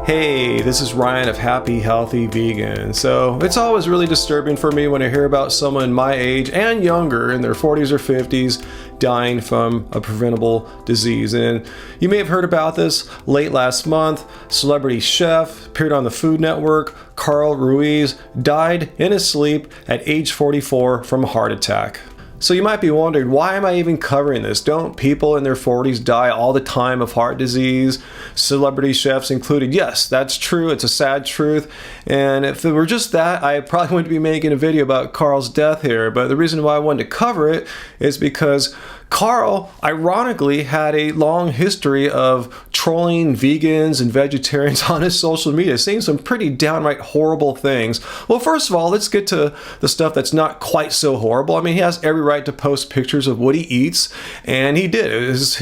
Hey, this is Ryan of Happy Healthy Vegan. So it's always really disturbing for me when I hear about someone my age and younger in their 40s or 50s dying from a preventable disease. And you may have heard about this late last month. Celebrity chef, appeared on the Food Network, Carl Ruiz, died in his sleep at age 44 from a heart attack. So you might be wondering, why am I even covering this? Don't people in their 40s die all the time of heart disease? Celebrity chefs included. Yes, that's true. It's a sad truth. And if it were just that, I probably wouldn't be making a video about Carl's death here. But the reason why I wanted to cover it is because Carl, ironically, had a long history of trolling vegans and vegetarians on his social media, saying some pretty downright horrible things. Well, first of all, let's get to the stuff that's not quite so horrible. I mean, he has every right to post pictures of what he eats, and he did. His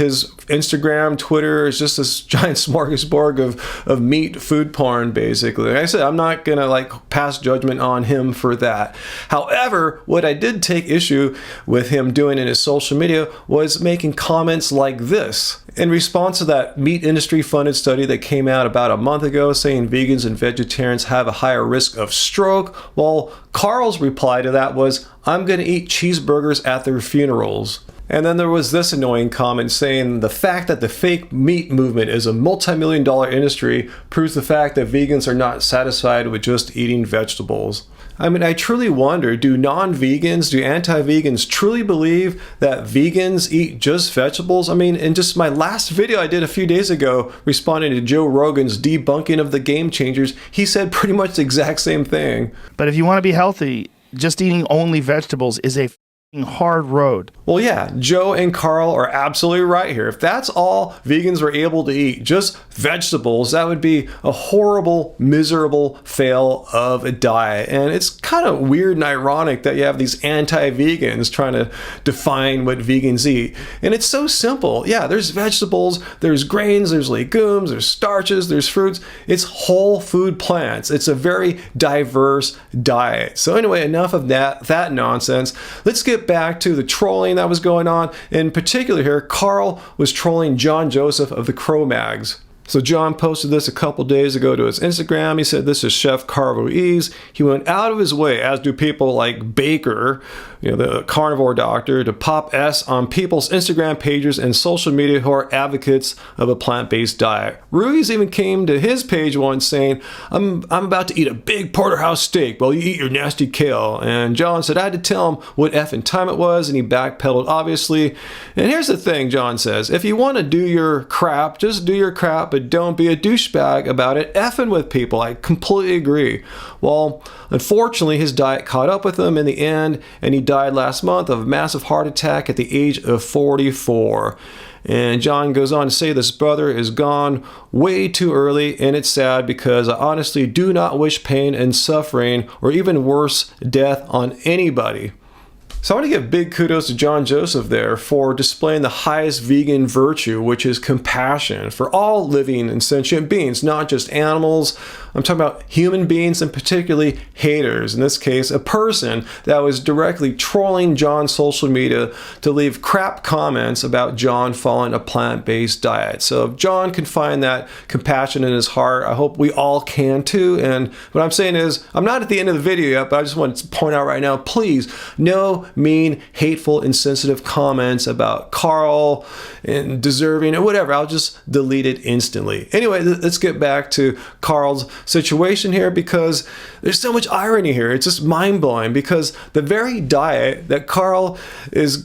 Instagram, Twitter is just this giant smorgasbord of meat food porn, basically. Like I said, I'm not going to pass judgment on him for that. However, what I did take issue with him doing in his social media was making comments like this. In response to that meat industry funded study that came out about a month ago saying vegans and vegetarians have a higher risk of stroke, well, Carl's reply to that was, "I'm going to eat cheeseburgers at their funerals." And then there was this annoying comment saying the fact that the fake meat movement is a multi-million-dollar industry proves the fact that vegans are not satisfied with just eating vegetables. I mean, I truly wonder, do non-vegans, do anti-vegans truly believe that vegans eat just vegetables? I mean, in just my last video I did a few days ago, responding to Joe Rogan's debunking of the Game Changers, he said pretty much the exact same thing. But if you want to be healthy, just eating only vegetables is a hard road. Well, yeah, Joe and Carl are absolutely right here. If that's all vegans were able to eat, just vegetables, that would be a horrible, miserable fail of a diet. And it's kind of weird and ironic that you have these anti-vegans trying to define what vegans eat. And it's so simple. Yeah, there's vegetables, there's grains, there's legumes, there's starches, there's fruits. It's whole food plants. It's a very diverse diet. So anyway, enough of that nonsense. Let's get back to the trolling that was going on. In particular here, Carl was trolling John Joseph of the Cro-Mags. So John posted this a couple days ago to his Instagram. He said, "This is Chef Carl Ruiz. He went out of his way, as do people like Baker, the carnivore doctor, to pop S on people's Instagram pages and social media who are advocates of a plant-based diet. Ruiz even came to his page once saying, I'm about to eat a big porterhouse steak while you eat your nasty kale." And John said, I had to tell him what effing time it was, and he backpedaled, obviously. And here's the thing, John says, if you want to do your crap, just do your crap, but don't be a douchebag about it effing with people. I completely agree. Well, unfortunately, his diet caught up with him in the end, and he died last month of a massive heart attack at the age of 44. And John goes on to say this brother is gone way too early, and it's sad because I honestly do not wish pain and suffering, or even worse, death on anybody. So I want to give big kudos to John Joseph there for displaying the highest vegan virtue, which is compassion for all living and sentient beings, not just animals. I'm talking about human beings and particularly haters. In this case, a person that was directly trolling John's social media to leave crap comments about John following a plant-based diet. So if John can find that compassion in his heart, I hope we all can too. And what I'm saying is, I'm not at the end of the video yet, but I just want to point out right now, please, no mean, hateful, insensitive comments about Carl and deserving or whatever. I'll just delete it instantly. Anyway, let's get back to Carl's situation here, because there's so much irony here. It's just mind-blowing, because the very diet that Carl has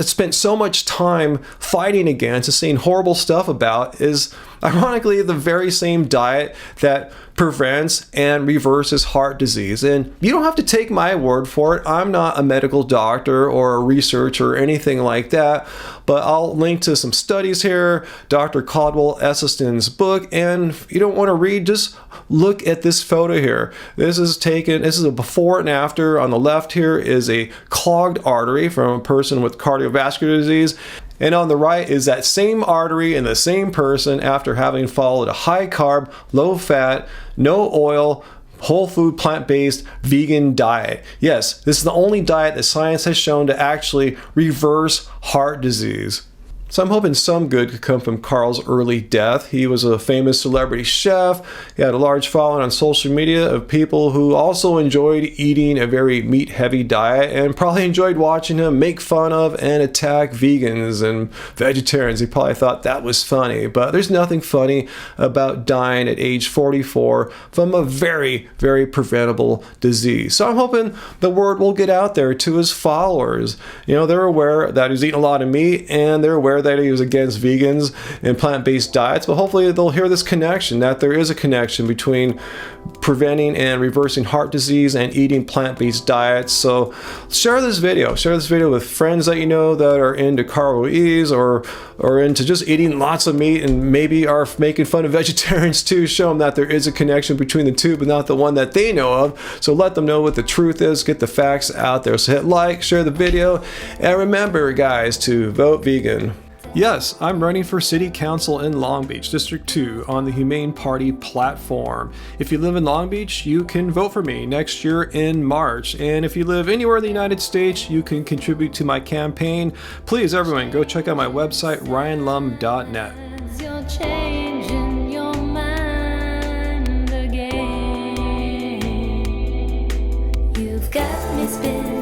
spent so much time fighting against and saying horrible stuff about is ironically the very same diet that prevents and reverses heart disease. And you don't have to take my word for it. I'm not a medical doctor or a researcher or anything like that, but I'll link to some studies here, Dr. Caldwell Esselstyn's book, and if you don't want to read, just look at this photo here. This is a before and after. On the left here is a clogged artery from a person with cardiovascular disease. And on the right is that same artery in the same person after having followed a high carb, low fat, no oil, whole food, plant-based, vegan diet. Yes, this is the only diet that science has shown to actually reverse heart disease. So I'm hoping some good could come from Carl's early death. He was a famous celebrity chef. He had a large following on social media of people who also enjoyed eating a very meat-heavy diet and probably enjoyed watching him make fun of and attack vegans and vegetarians. He probably thought that was funny, but there's nothing funny about dying at age 44 from a very, very preventable disease. So I'm hoping the word will get out there to his followers. You know, they're aware that he's eating a lot of meat, and they're aware that he was against vegans and plant-based diets, but hopefully they'll hear this connection, that there is a connection between preventing and reversing heart disease and eating plant-based diets. So share this video with friends that you know that are into Carl Ruiz or into just eating lots of meat and maybe are making fun of vegetarians too. Show them that there is a connection between the two, but not the one that they know of. So let them know what the truth is, get the facts out there. So hit like, share the video, and remember, guys, to vote vegan. Yes, I'm running for City Council in Long Beach, District 2, on the Humane Party platform. If you live in Long Beach, you can vote for me next year in March. And if you live anywhere in the United States, you can contribute to my campaign. Please, everyone, go check out my website, ryanlum.net. You're changing your mind again. You've got me spinning.